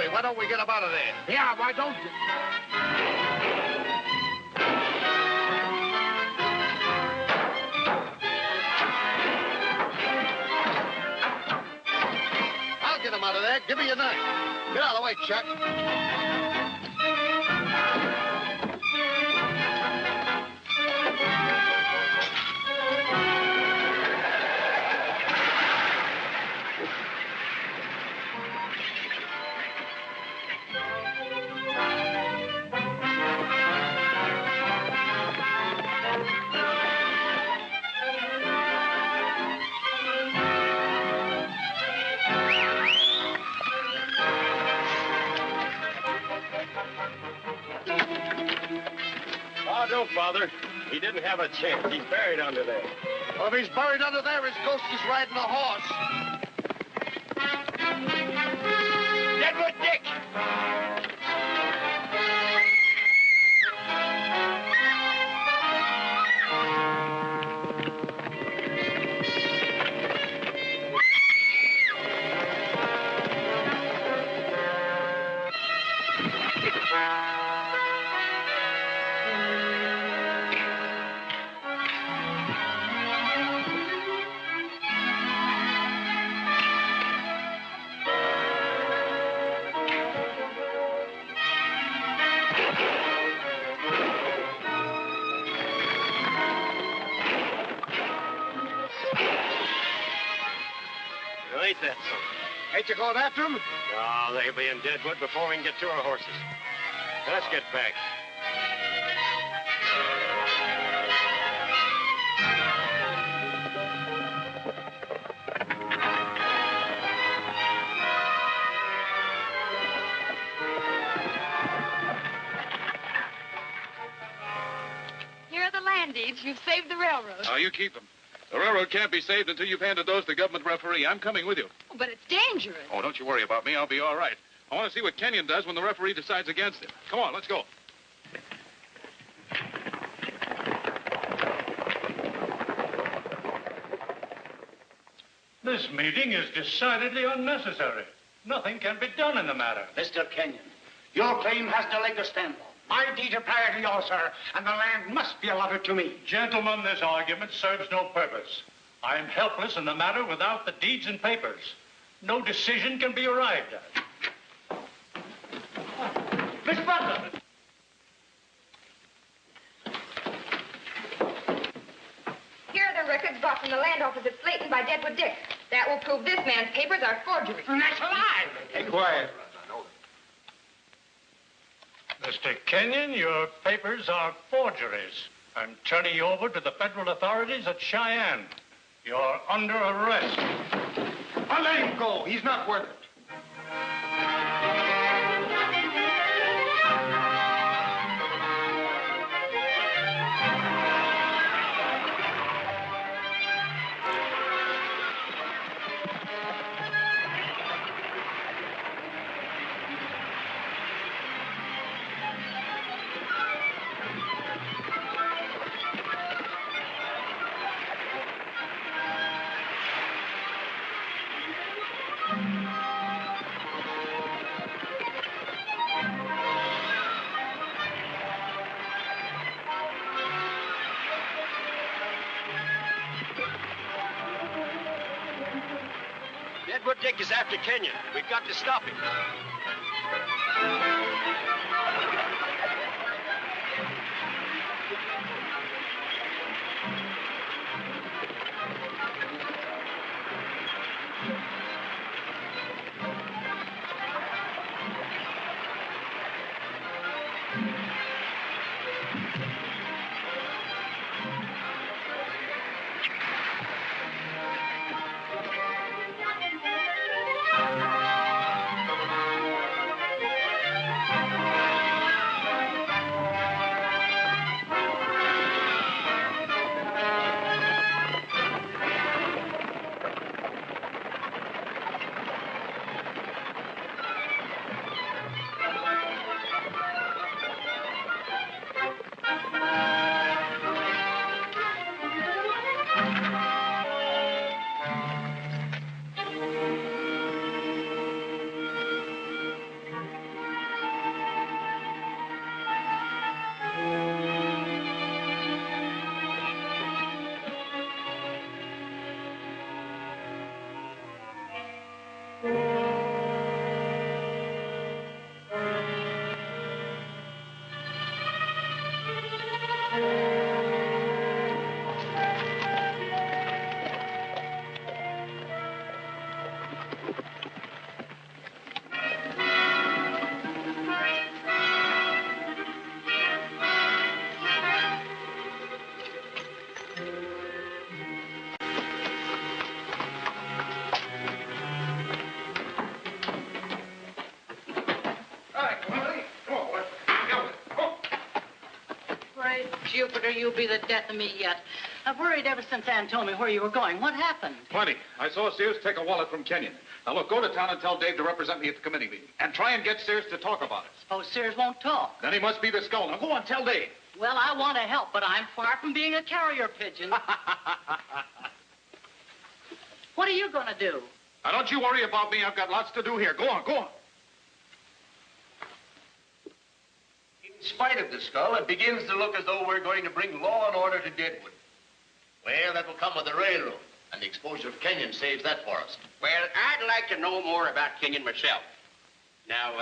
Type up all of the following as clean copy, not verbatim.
Hurry, why don't we get him out of there? Yeah, why don't you? I'll get him out of there. Give me your knife. Get out of the way, Chuck. Oh, don't bother. He didn't have a chance. He's buried under there. Well, if he's buried under there, his ghost is riding a horse. Deadwood Dick! Well, ain't that something? Ain't you going after him? No, they'll be in Deadwood before we can get to our horses. Let's get back. Here are the land deeds. You've saved the railroad. Oh, you keep them. The railroad can't be saved until you've handed those to the government referee. I'm coming with you. Oh, but it's dangerous. Oh, don't you worry about me. I'll be all right. I want to see what Kenyon does when the referee decides against him. Come on, let's go. This meeting is decidedly unnecessary. Nothing can be done in the matter. Mr. Kenyon, your claim has no leg to stand on. My deeds are prior to yours, sir, and the land must be allotted to me. Gentlemen, this argument serves no purpose. I am helpless in the matter without the deeds and papers. No decision can be arrived at. Miss Butler! Here are the records brought from the land office at Slayton by Deadwood Dick. That will prove this man's papers are forgery. That's a lie! Hey, quiet. Mr. Kenyon, your papers are forgeries. I'm turning you over to the federal authorities at Cheyenne. You're under arrest. I'll let him go. He's not worth it. Deadwood Dick is after Kenyon. We've got to stop him. Jupiter, you'll be the death of me yet. I've worried ever since Ann told me where you were going. What happened? Plenty. I saw Sears take a wallet from Kenyon. Now, look, go to town and tell Dave to represent me at the committee meeting. And try and get Sears to talk about it. Suppose Sears won't talk. Then he must be the skull. Now, go on, tell Dave. Well, I want to help, but I'm far from being a carrier pigeon. What are you going to do? Now, don't you worry about me. I've got lots to do here. Go on, go on. In spite of the skull, it begins to look as though we're going to bring law and order to Deadwood. Well, that will come with the railroad, and the exposure of Kenyon saves that for us. Well, I'd like to know more about Kenyon myself. Now,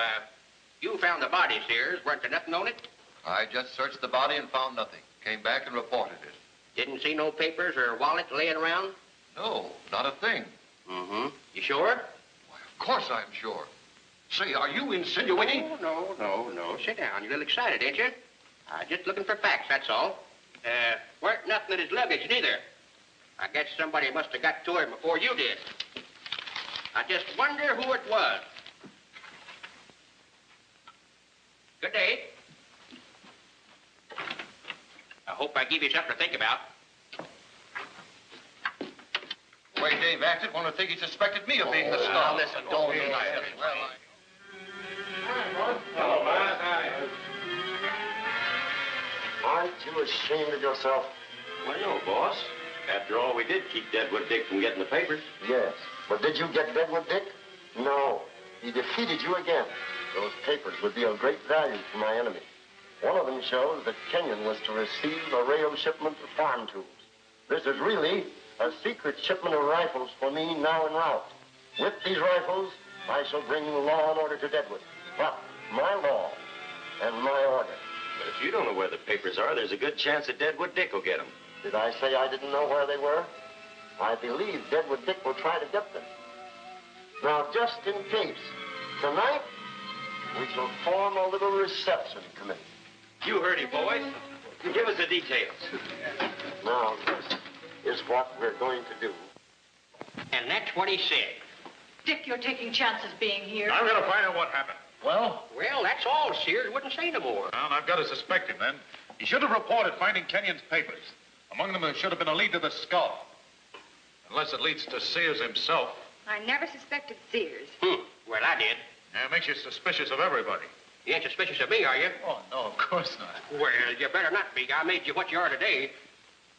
you found the body, Sears. Weren't there nothing on it? I just searched the body and found nothing. Came back and reported it. Didn't see no papers or wallet laying around? No, not a thing. Mm-hmm. You sure? Why, of course I'm sure. Say, are you insinuating? Oh, no. Sit down. You're a little excited, ain't you? Just looking for facts, that's all. Weren't nothing in his luggage, neither. I guess somebody must have got to him before you did. I just wonder who it was. Good day. I hope I give you something to think about. The way Dave acted, one would think he suspected me of being the skull. Now, listen, don't be like that. Hello, boss. Hi. Aren't you ashamed of yourself? Why, no, boss. After all, we did keep Deadwood Dick from getting the papers. Yes. But did you get Deadwood Dick? No. He defeated you again. Those papers would be of great value to my enemy. One of them shows that Kenyon was to receive a rail shipment of farm tools. This is really a secret shipment of rifles for me now en route. With these rifles, I shall bring law and order to Deadwood. But my law and my order. But if you don't know where the papers are, there's a good chance that Deadwood Dick will get them. Did I say I didn't know where they were? I believe Deadwood Dick will try to get them. Now, just in case, tonight, we shall form a little reception committee. You heard him, boys. Give us the details. Now, this is what we're going to do. And that's what he said. Dick, you're taking chances being here. I'm going to find out what happened. Well? Well, that's all, Sears. Wouldn't say no more. Well, I've got to suspect him, then. He should have reported finding Kenyon's papers. Among them, there should have been a lead to the skull. Unless it leads to Sears himself. I never suspected Sears. Well, I did. Yeah, it makes you suspicious of everybody. You ain't suspicious of me, are you? Oh, no, of course not. Well, you better not be. I made you what you are today.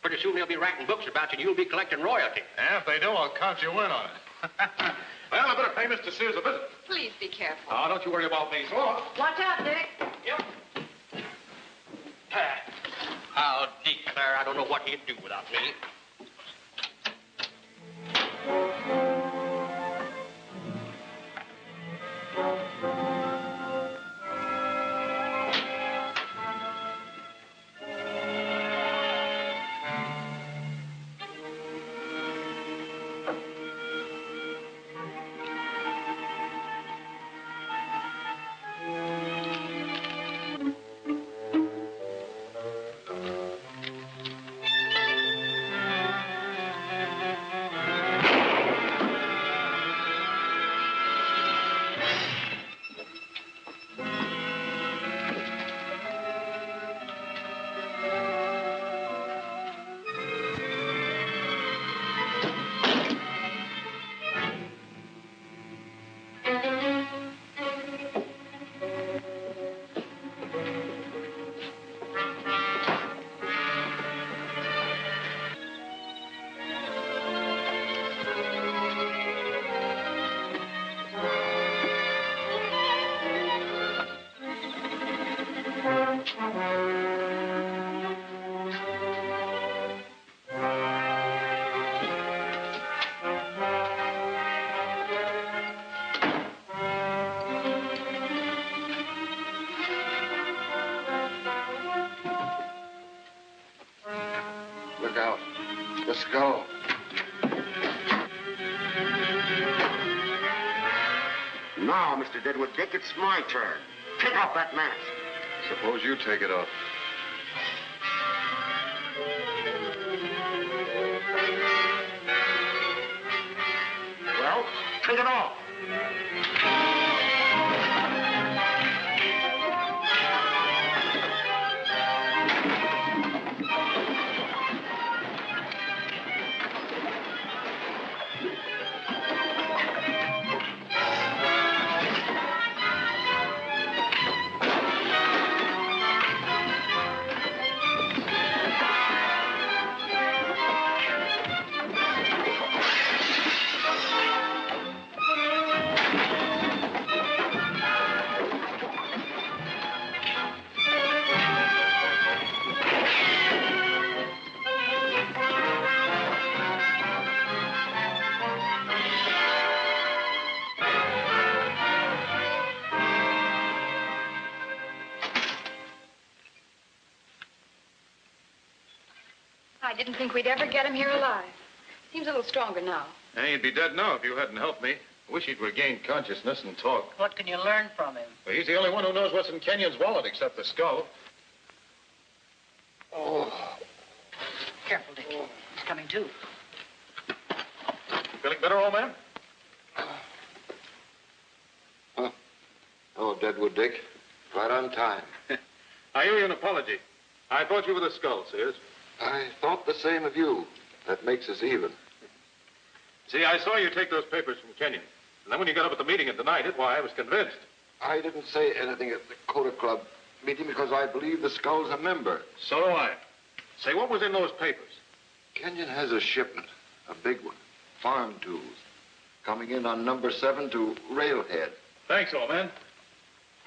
Pretty soon they'll be writing books about you, and you'll be collecting royalty. Yeah, if they do, I'll count you in on it. Well, I better pay Mr. Sears a visit. Please be careful. Oh, don't you worry about me. So long. Watch out, Dick. Yep. I'll declare I don't know what he'd do without me. Look out. The skull. Now, Mr. Deadwood Dick, it's my turn. Take off that mask. Suppose you take it off. Well, take it off. I didn't think we'd ever get him here alive. Seems a little stronger now. And he'd be dead now if you hadn't helped me. I wish he'd regained consciousness and talk. What can you learn from him? Well, he's the only one who knows what's in Kenyon's wallet except the skull. Oh. Careful, Dick. He's coming to. Feeling better, old man? Oh, Deadwood Dick. Right on time. I owe you an apology. I thought you were the skull, Sears. I thought the same of you. That makes us even. See, I saw you take those papers from Kenyon. And then when you got up at the meeting at the night, why, I was convinced. I didn't say anything at the Coda Club meeting because I believe the skull's a member. So do I. Say, what was in those papers? Kenyon has a shipment, a big one, farm tools, coming in on number 7 to Railhead. Thanks, old man.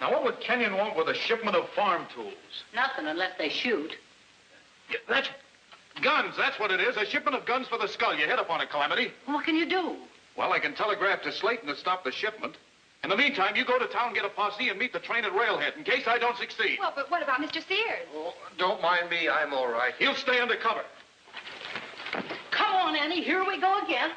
Now, what would Kenyon want with a shipment of farm tools? Nothing unless they shoot. Yeah, that's guns, that's what it is. A shipment of guns for the skull. You hit upon it, Calamity. What can you do? Well, I can telegraph to Slayton to stop the shipment. In the meantime, you go to town, get a posse, and meet the train at Railhead in case I don't succeed. Well, but what about Mr. Sears? Oh, don't mind me. I'm all right. He'll stay under cover. Come on, Annie. Here we go again.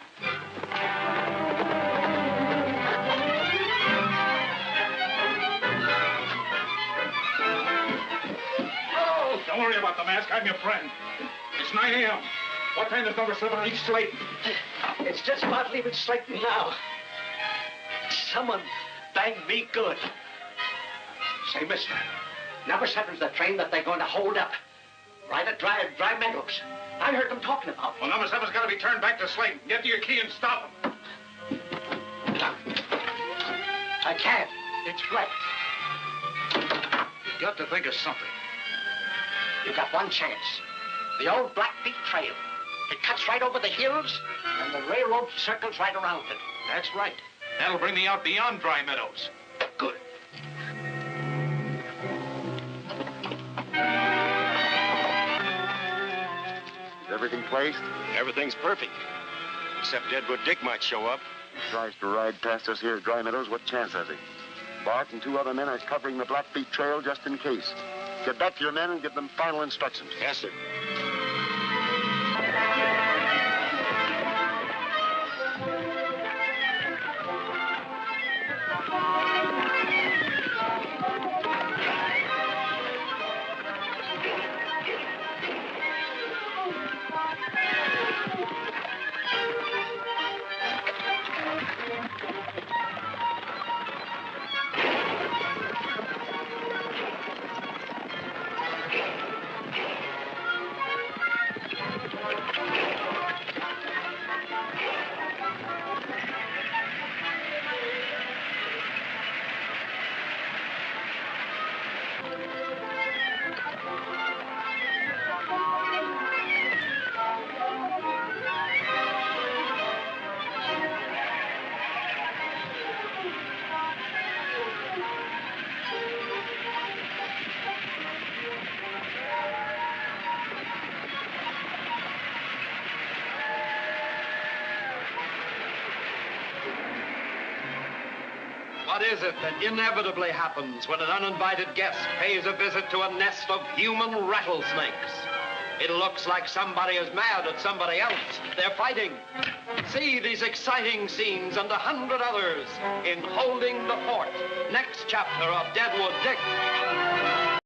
Oh, don't worry about the mask. I'm your friend. It's 9 a.m. What time does number 7 reach Slayton? It's just about leaving Slayton now. Someone banged me good. Say, mister, number 7's the train that they're going to hold up. Right at Dry Meadows. I heard them talking about it. Well, number 7's got to be turned back to Slayton. Get to your key and stop him. I can't. It's wrecked. You've got to think of something. You've got one chance. The old Blackfeet Trail. It cuts right over the hills, and the railroad circles right around it. That's right. That'll bring me out beyond Dry Meadows. Good. Is everything placed? Everything's perfect. Except Deadwood Dick might show up. Tries to ride past us here at Dry Meadows. What chance has he? Bart and 2 other men are covering the Blackfeet Trail just in case. Get back to your men and give them final instructions. Yes, sir. What is it that inevitably happens when an uninvited guest pays a visit to a nest of human rattlesnakes? It looks like somebody is mad at somebody else. They're fighting. See these exciting scenes and 100 others in Holding the Fort, next chapter of Deadwood Dick.